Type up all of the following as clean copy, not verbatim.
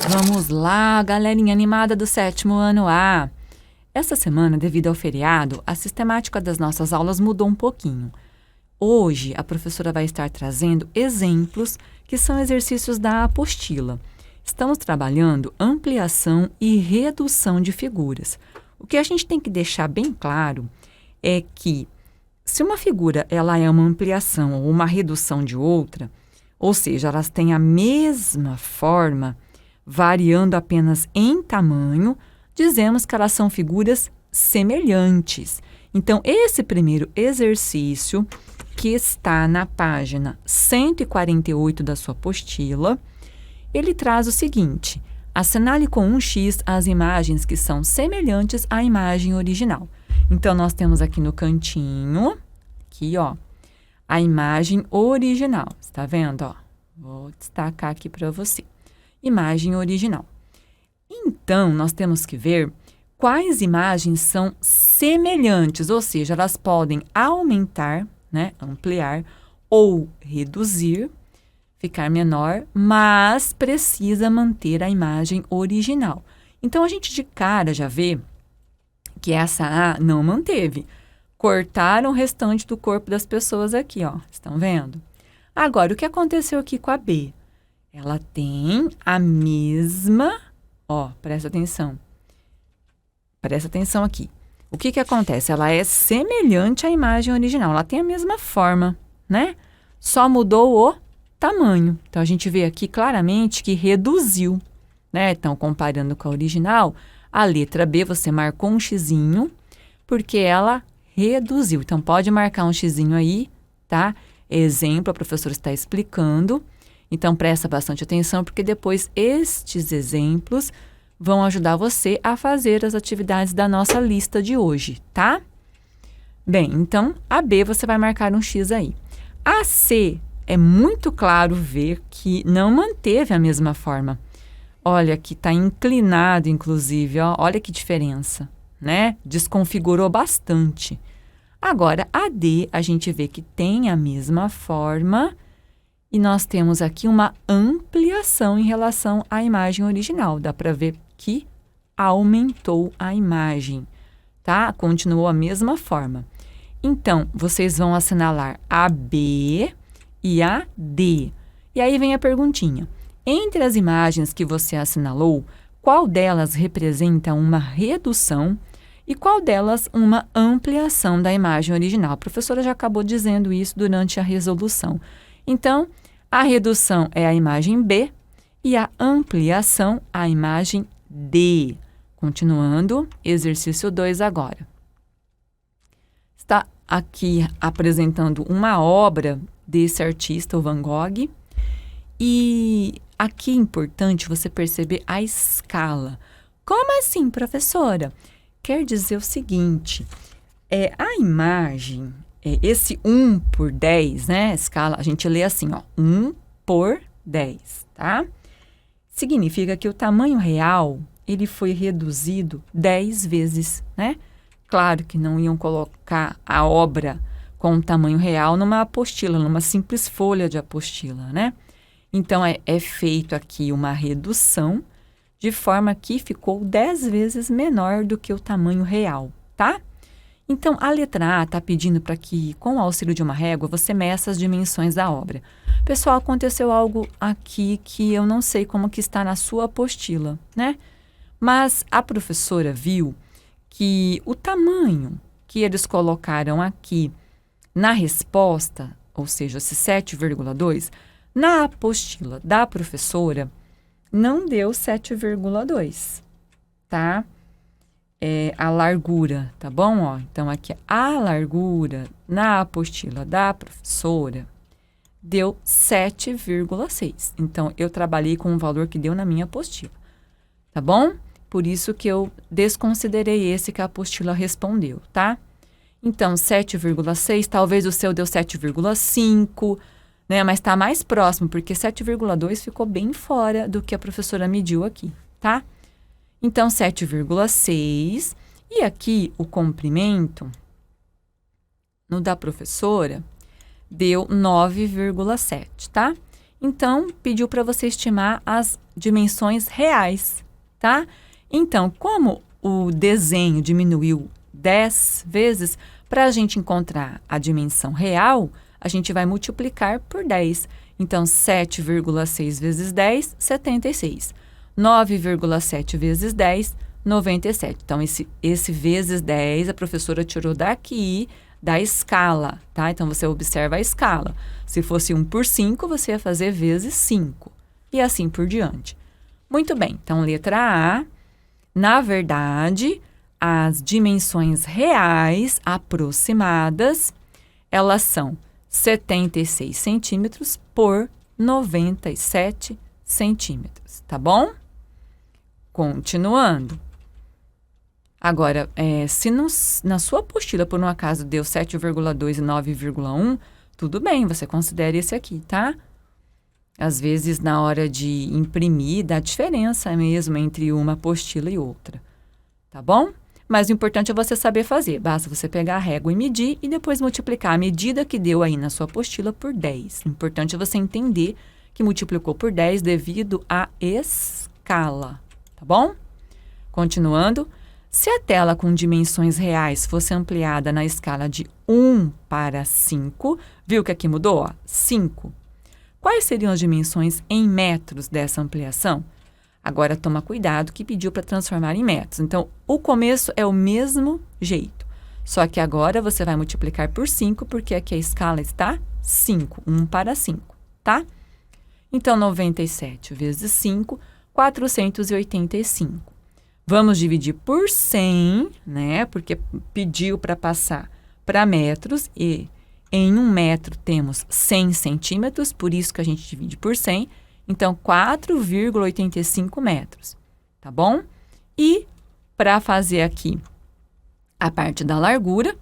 Vamos lá, galerinha animada do 7º ano A. Essa semana, devido ao feriado, a sistemática das nossas aulas mudou um pouquinho. Hoje, a professora vai estar trazendo exemplos que são exercícios da apostila. Estamos trabalhando ampliação e redução de figuras. O que a gente tem que deixar bem claro é que, se uma figura ela é uma ampliação ou uma redução de outra, ou seja, elas têm a mesma forma, variando apenas em tamanho, dizemos que elas são figuras semelhantes. Então, esse primeiro exercício, que está na página 148 da sua apostila, ele traz o seguinte: assinale com um X as imagens que são semelhantes à imagem original. Então, nós temos aqui no cantinho, aqui, ó, a imagem original. Está vendo, ó? Vou destacar aqui para você. Imagem original. Então, nós temos que ver quais imagens são semelhantes, ou seja, elas podem aumentar, né, ampliar ou reduzir, ficar menor, mas precisa manter a imagem original. Então, a gente de cara já vê que essa A não manteve. Cortaram o restante do corpo das pessoas aqui, ó. Estão vendo? Agora, o que aconteceu aqui com a B? Ela tem a mesma... Ó, presta atenção. Presta atenção aqui. O que acontece? Ela é semelhante à imagem original. Ela tem a mesma forma, né? Só mudou o tamanho. Então, a gente vê aqui claramente que reduziu, né? Então, comparando com a original, a letra B, você marcou um xizinho, porque ela reduziu. Então, pode marcar um xizinho aí, tá? Exemplo, a professora está explicando. Então, presta bastante atenção, porque depois estes exemplos vão ajudar você a fazer as atividades da nossa lista de hoje, tá? Bem, então, a B você vai marcar um X aí. A C é muito claro ver que não manteve a mesma forma. Olha, que está inclinado, inclusive, ó, olha que diferença, né? Desconfigurou bastante. Agora, a D, a gente vê que tem a mesma forma e nós temos aqui uma ampliação em relação à imagem original. Dá para ver que aumentou a imagem, tá? Continuou a mesma forma. Então, vocês vão assinalar a B e a D. E aí vem a perguntinha. Entre as imagens que você assinalou, qual delas representa uma redução e qual delas uma ampliação da imagem original? A professora já acabou dizendo isso durante a resolução. Então, a redução é a imagem B e a ampliação a imagem D. Continuando, exercício 2 agora. Está aqui apresentando uma obra desse artista, o Van Gogh, e aqui é importante você perceber a escala. Como assim, professora? Quer dizer o seguinte, a imagem, esse 1 por 10, né, escala, a gente lê assim, ó, 1 por 10, tá? Significa que o tamanho real, ele foi reduzido 10 vezes, né? Claro que não iam colocar a obra com o tamanho real numa apostila, numa simples folha de apostila, né? Então, é feito aqui uma redução, de forma que ficou 10 vezes menor do que o tamanho real, tá? Então, a letra A está pedindo para que, com o auxílio de uma régua, você meça as dimensões da obra. Pessoal, aconteceu algo aqui que eu não sei como que está na sua apostila, né? Mas a professora viu que o tamanho que eles colocaram aqui na resposta, ou seja, esse 7,2, na apostila da professora, não deu 7,2, tá? A largura, tá bom? Ó, então, aqui a largura na apostila da professora deu 7,6. Então, eu trabalhei com o valor que deu na minha apostila, tá bom? Por isso que eu desconsiderei esse que a apostila respondeu, tá? Então, 7,6, talvez o seu deu 7,5, né? Mas tá mais próximo, porque 7,2 ficou bem fora do que a professora mediu aqui, tá? Então, 7,6. E aqui, o comprimento no da professora deu 9,7, tá? Então, pediu para você estimar as dimensões reais, tá? Então, como o desenho diminuiu 10 vezes, para a gente encontrar a dimensão real, a gente vai multiplicar por 10. Então, 7,6 vezes 10, 76. 9,7 vezes 10, 97. Então, esse vezes 10, a professora tirou daqui, da escala, tá? Então, você observa a escala. Se fosse 1 por 5, você ia fazer vezes 5. E assim por diante. Muito bem. Então, letra A. Na verdade, as dimensões reais aproximadas, elas são 76 centímetros por 97 centímetros, tá bom? Continuando. Agora, se na sua apostila, por um acaso, deu 7,2 e 9,1, tudo bem, você considere esse aqui, tá? Às vezes, na hora de imprimir, dá diferença mesmo entre uma apostila e outra, tá bom? Mas o importante é você saber fazer. Basta você pegar a régua e medir e depois multiplicar a medida que deu aí na sua apostila por 10. O importante é você entender que multiplicou por 10 devido à escala, tá bom? Continuando. Se a tela com dimensões reais fosse ampliada na escala de 1 para 5, viu que aqui mudou? Ó, 5. Quais seriam as dimensões em metros dessa ampliação? Agora, toma cuidado que pediu para transformar em metros. Então, o começo é o mesmo jeito. Só que agora você vai multiplicar por 5, porque aqui a escala está 5. 1 para 5, tá? Então, 97 vezes 5, 485. Vamos dividir por 100, né? Porque pediu para passar para metros e em 1 metro temos 100 centímetros, por isso que a gente divide por 100. Então, 4,85 metros, tá bom? E para fazer aqui a parte da largura,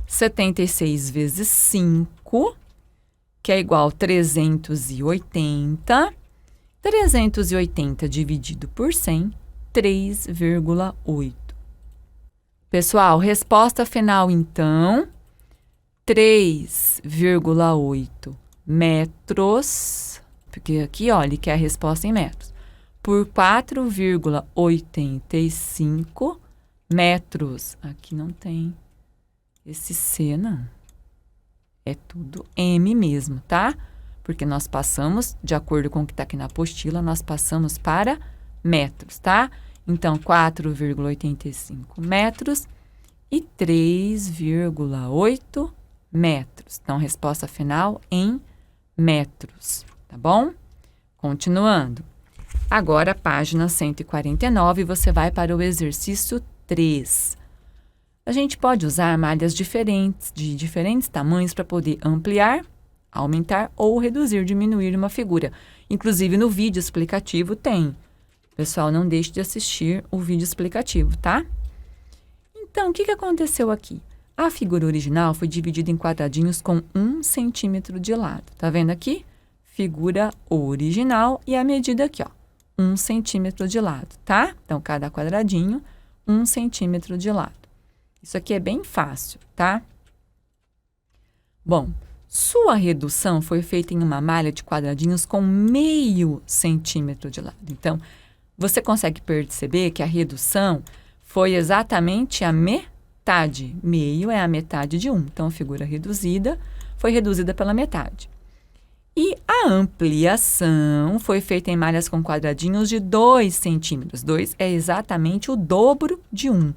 76 vezes 5, que é igual a 380. 380 dividido por 100, 3,8. Pessoal, resposta final, então, 3,8 metros, porque aqui, ó, ele quer a resposta em metros, por 4,85 metros. Aqui não tem esse C, não. É tudo M mesmo, tá? Porque nós passamos, de acordo com o que está aqui na apostila, nós passamos para metros, tá? Então, 4,85 metros e 3,8 metros. Então, resposta final em metros, tá bom? Continuando. Agora, página 149, você vai para o exercício 3. A gente pode usar malhas diferentes, de diferentes tamanhos, para poder ampliar, aumentar ou reduzir, diminuir uma figura. Inclusive, no vídeo explicativo tem. Pessoal, não deixe de assistir o vídeo explicativo, tá? Então, o que aconteceu aqui? A figura original foi dividida em quadradinhos com 1 centímetro de lado. Tá vendo aqui? Figura original e a medida aqui, ó. 1 centímetro de lado, tá? Então, cada quadradinho, 1 centímetro de lado. Isso aqui é bem fácil, tá? Bom, sua redução foi feita em uma malha de quadradinhos com meio centímetro de lado. Então, você consegue perceber que a redução foi exatamente a metade. Meio é a metade de 1. Então, a figura reduzida foi reduzida pela metade. E a ampliação foi feita em malhas com quadradinhos de 2 centímetros. 2 é exatamente o dobro de 1.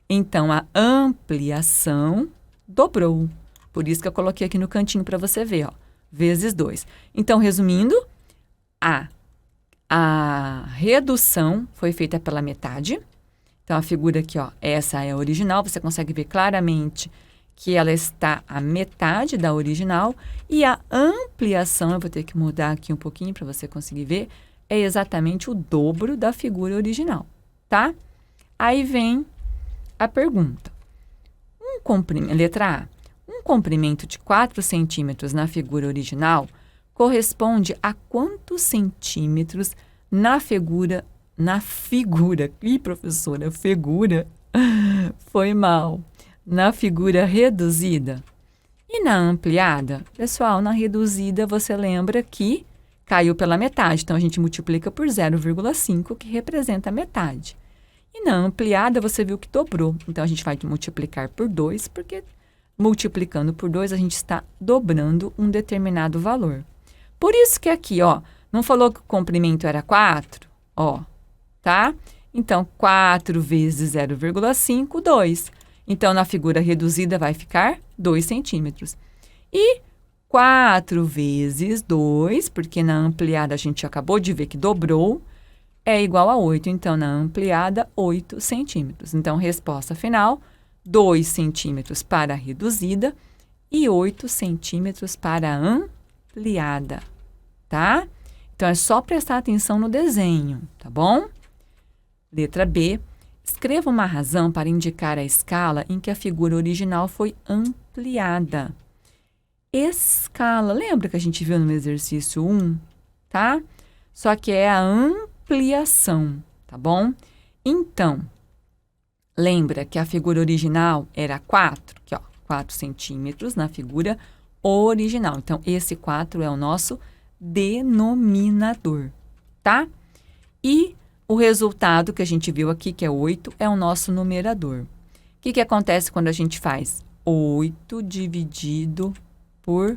Então, a ampliação dobrou. Por isso que eu coloquei aqui no cantinho para você ver, ó. Vezes 2. Então, resumindo, a redução foi feita pela metade. Então, a figura aqui, ó, essa é a original. Você consegue ver claramente que ela está a metade da original. E a ampliação, eu vou ter que mudar aqui um pouquinho para você conseguir ver, é exatamente o dobro da figura original, tá? Aí vem a pergunta. Letra A. Um comprimento de 4 centímetros na figura original corresponde a quantos centímetros na figura... Ih, professora, figura. Foi mal. Na figura reduzida. E na ampliada? Pessoal, na reduzida, você lembra que caiu pela metade. Então, a gente multiplica por 0,5, que representa a metade. E na ampliada, você viu que dobrou. Então, a gente vai multiplicar por 2, porque multiplicando por 2, a gente está dobrando um determinado valor. Por isso que aqui, ó, não falou que o comprimento era 4? Ó, tá? Então, 4 vezes 0,5, 2. Então, na figura reduzida vai ficar 2 centímetros. E 4 vezes 2, porque na ampliada a gente acabou de ver que dobrou, é igual a 8. Então, na ampliada, 8 centímetros. Então, resposta final, 2 centímetros para a reduzida e 8 centímetros para a ampliada, tá? Então, é só prestar atenção no desenho, tá bom? Letra B. Escreva uma razão para indicar a escala em que a figura original foi ampliada. Escala, lembra que a gente viu no exercício 1, tá? Só que é a ampliação, tá bom? Então, lembra que a figura original era 4, aqui ó, 4 centímetros na figura original. Então, esse 4 é o nosso denominador, tá? E o resultado que a gente viu aqui, que é 8, é o nosso numerador. O que acontece quando a gente faz 8 dividido por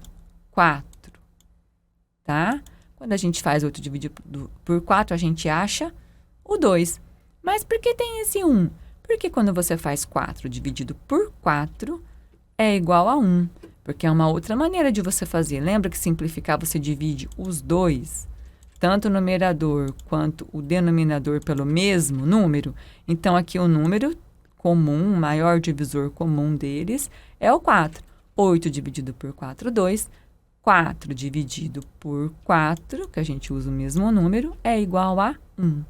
4, tá? Quando a gente faz 8 dividido por 4, a gente acha o 2. Mas por que tem esse 1? Porque quando você faz 4 dividido por 4, é igual a 1. Porque é uma outra maneira de você fazer. Lembra que simplificar você divide os dois, tanto o numerador quanto o denominador pelo mesmo número? Então, aqui o número comum, o maior divisor comum deles é o 4. 8 dividido por 4, 2. 4 dividido por 4, que a gente usa o mesmo número, é igual a 1.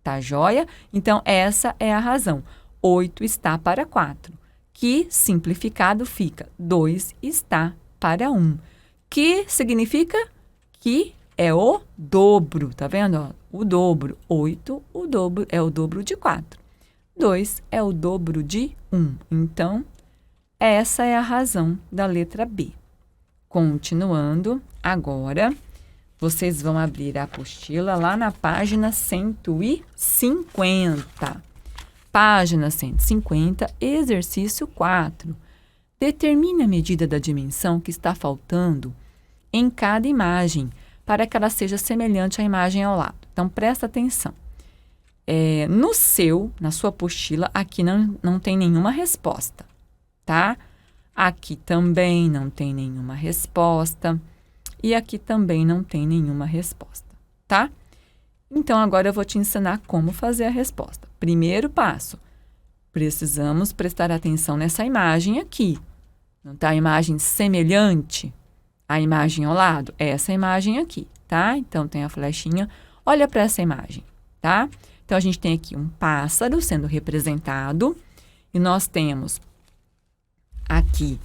Tá joia? Então, essa é a razão. 8 está para 4. Que simplificado fica 2 está para 1. Que significa que é o dobro, tá vendo? Ó, o dobro, 8, o dobro é o dobro de 4. 2 é o dobro de 1. Então, essa é a razão da letra B. Continuando, agora, vocês vão abrir a apostila lá na página 150. Página 150, exercício 4. Determine a medida da dimensão que está faltando em cada imagem, para que ela seja semelhante à imagem ao lado. Então, presta atenção. Na sua apostila, aqui não tem nenhuma resposta, tá? Aqui também não tem nenhuma resposta. E aqui também não tem nenhuma resposta, tá? Então, agora eu vou te ensinar como fazer a resposta. Primeiro passo, precisamos prestar atenção nessa imagem aqui. Não tá a imagem semelhante à imagem ao lado? É essa imagem aqui, tá? Então, tem a flechinha. Olha para essa imagem, tá? Então, a gente tem aqui um pássaro sendo representado. E nós temos aqui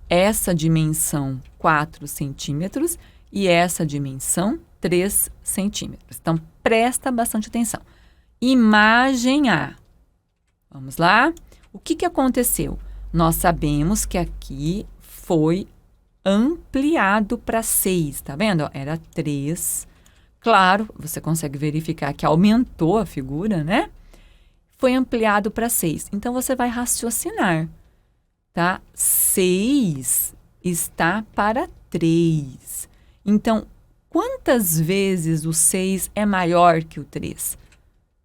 essa dimensão 4 centímetros e essa dimensão 3 centímetros. Então, presta bastante atenção. Imagem A. Vamos lá? O que aconteceu? Nós sabemos que aqui foi ampliado para 6, tá vendo? Era 3. Claro, você consegue verificar que aumentou a figura, né? Foi ampliado para 6. Então, você vai raciocinar, tá? 6 está para 3. Então, quantas vezes o 6 é maior que o 3?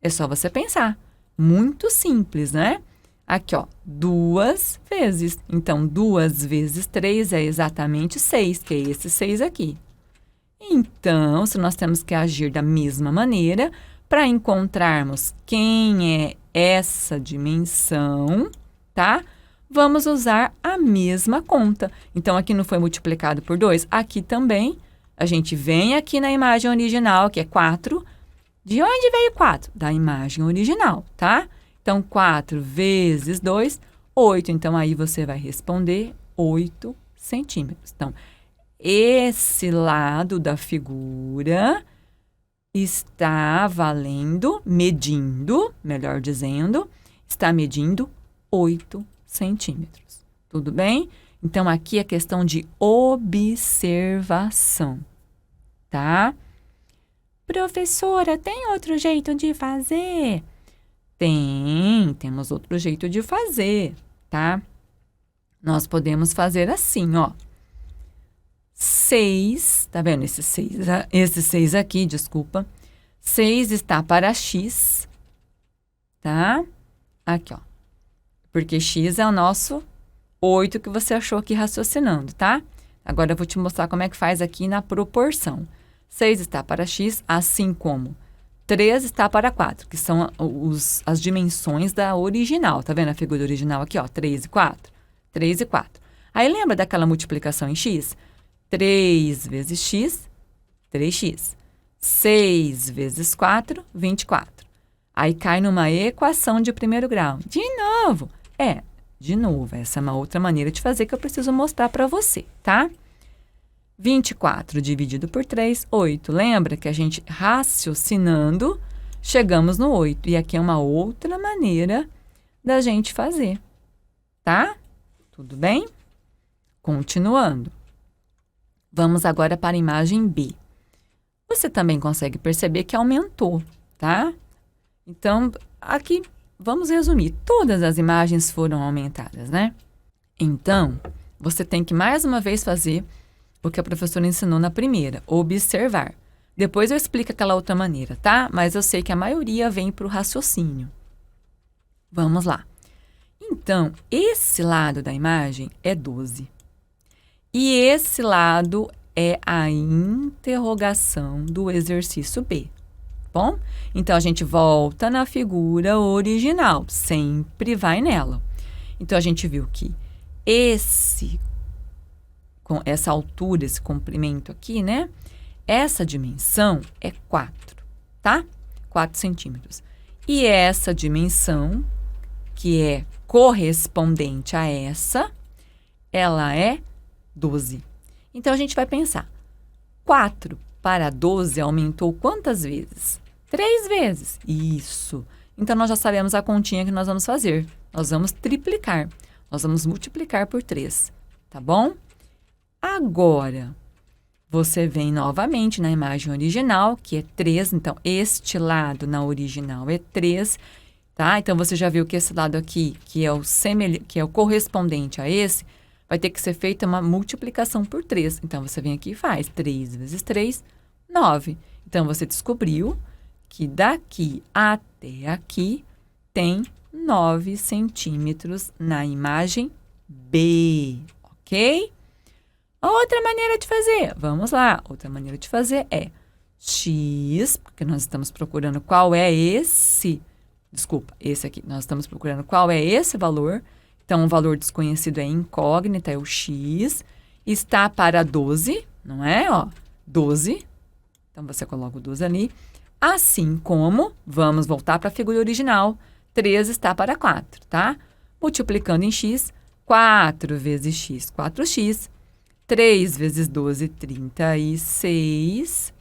É só você pensar. Muito simples, né? Aqui, ó, 2 vezes. Então, 2 vezes 3 é exatamente 6, que é esse 6 aqui. Então, se nós temos que agir da mesma maneira, para encontrarmos quem é essa dimensão, tá? Vamos usar a mesma conta. Então, aqui não foi multiplicado por 2? Aqui também. A gente vem aqui na imagem original, que é 4. De onde veio 4? Da imagem original, tá? Então, 4 vezes 2, 8. Então, aí você vai responder 8 centímetros. Então, esse lado da figura está medindo, melhor dizendo, está medindo 8 centímetros. Tudo bem? Então, aqui é questão de observação, tá? Professora, tem outro jeito de fazer? Temos outro jeito de fazer, tá? Nós podemos fazer assim, ó. 6, tá vendo? Esse 6 aqui, desculpa. 6 está para x, tá? Aqui, ó. Porque x é o nosso 8 que você achou aqui raciocinando, tá? Agora eu vou te mostrar como é que faz aqui na proporção. 6 está para x, assim como 3 está para 4, que são as dimensões da original. Tá vendo a figura original aqui, ó? 3 e 4. 3 e 4. Aí lembra daquela multiplicação em x? 3 vezes x, 3x. 6 vezes 4, 24. Aí cai numa equação de primeiro grau. De novo. Essa é uma outra maneira de fazer que eu preciso mostrar para você, tá? 24 dividido por 3, 8. Lembra que a gente raciocinando, chegamos no 8. E aqui é uma outra maneira da gente fazer, tá? Tudo bem? Continuando. Vamos agora para a imagem B. Você também consegue perceber que aumentou, tá? Então, aqui, vamos resumir. Todas as imagens foram aumentadas, né? Então, você tem que mais uma vez fazer o que a professora ensinou na primeira, observar. Depois eu explico aquela outra maneira, tá? Mas eu sei que a maioria vem para o raciocínio. Vamos lá. Então, esse lado da imagem é 12. E esse lado é a interrogação do exercício B. Bom? Então, a gente volta na figura original. Sempre vai nela. Então, a gente viu que com essa altura, esse comprimento aqui, né? Essa dimensão é 4, tá? 4 centímetros. E essa dimensão, que é correspondente a essa, ela é 12. Então, a gente vai pensar. 4 para 12 aumentou quantas vezes? 3 vezes. Isso. Então, nós já sabemos a continha que nós vamos fazer. Nós vamos triplicar. Nós vamos multiplicar por 3. Tá bom? Agora, você vem novamente na imagem original, que é 3. Então, este lado na original é 3. Tá? Então, você já viu que esse lado aqui, que é o correspondente a esse, vai ter que ser feita uma multiplicação por 3. Então, você vem aqui e faz 3 vezes 3, 9. Então, você descobriu que daqui até aqui tem 9 centímetros na imagem B, ok? Outra maneira de fazer, vamos lá. Outra maneira de fazer é x, porque nós estamos procurando qual é esse aqui. Nós estamos procurando qual é esse valor. Então, o valor desconhecido é incógnita, é o x. Está para 12, não é? Ó, 12. Então, você coloca o 12 ali. Assim como, vamos voltar para a figura original. 3 está para 4, tá? Multiplicando em x, 4 vezes x, 4x. 3 vezes 12, 36.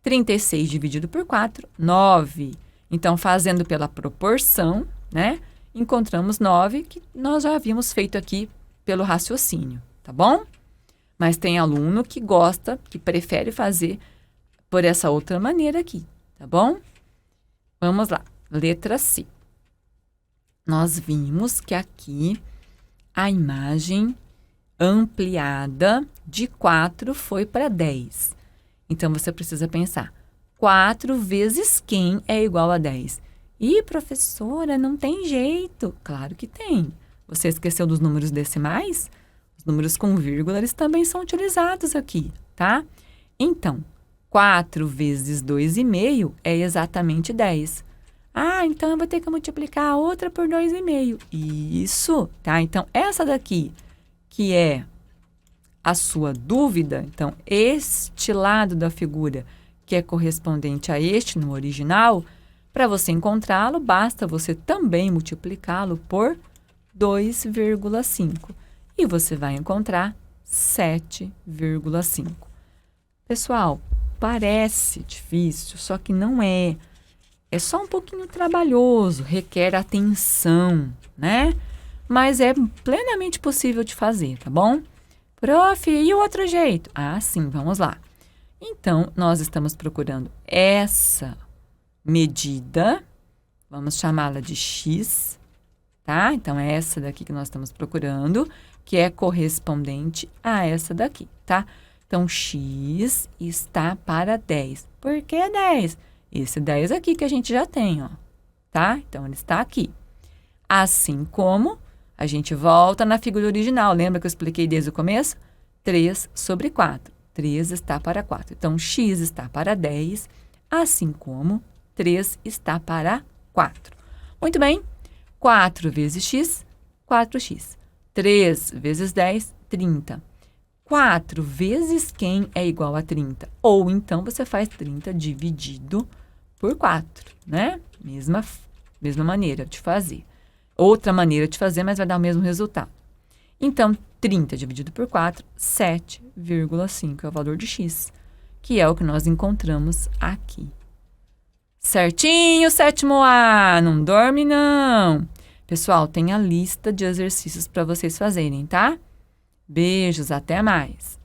36 dividido por 4, 9. Então, fazendo pela proporção, né? Encontramos 9, que nós já havíamos feito aqui pelo raciocínio, tá bom? Mas tem aluno que gosta, que prefere fazer por essa outra maneira aqui, tá bom? Vamos lá, letra C. Nós vimos que aqui a imagem ampliada de 4 foi para 10. Então, você precisa pensar, 4 vezes quem é igual a 10? Ih, professora, não tem jeito. Claro que tem. Você esqueceu dos números decimais? Os números com vírgula, eles também são utilizados aqui, tá? Então, 4 vezes 2,5 é exatamente 10. Ah, então eu vou ter que multiplicar a outra por 2,5. Isso, tá? Então, essa daqui, que é a sua dúvida, então, este lado da figura, que é correspondente a este no original, para você encontrá-lo, basta você também multiplicá-lo por 2,5. E você vai encontrar 7,5. Pessoal, parece difícil, só que não é. É só um pouquinho trabalhoso, requer atenção, né? Mas é plenamente possível de fazer, tá bom? Prof, e o outro jeito? Ah, sim, vamos lá. Então, nós estamos procurando essa medida, vamos chamá-la de x, tá? Então, é essa daqui que nós estamos procurando, que é correspondente a essa daqui, tá? Então, x está para 10. Por que 10? Esse 10 aqui que a gente já tem, ó, tá? Então, ele está aqui. Assim como a gente volta na figura original. Lembra que eu expliquei desde o começo? 3 sobre 4. 3 está para 4. Então, x está para 10, assim como 3 está para 4. Muito bem. 4 vezes x, 4x. 3 vezes 10, 30. 4 vezes quem é igual a 30? Ou então você faz 30 dividido por 4, né? Mesma maneira de fazer. Outra maneira de fazer, mas vai dar o mesmo resultado. Então, 30 dividido por 4, 7,5 é o valor de x, que é o que nós encontramos aqui. Certinho, sétimo A, não dorme não. Pessoal, tem a lista de exercícios para vocês fazerem, tá? Beijos, até mais.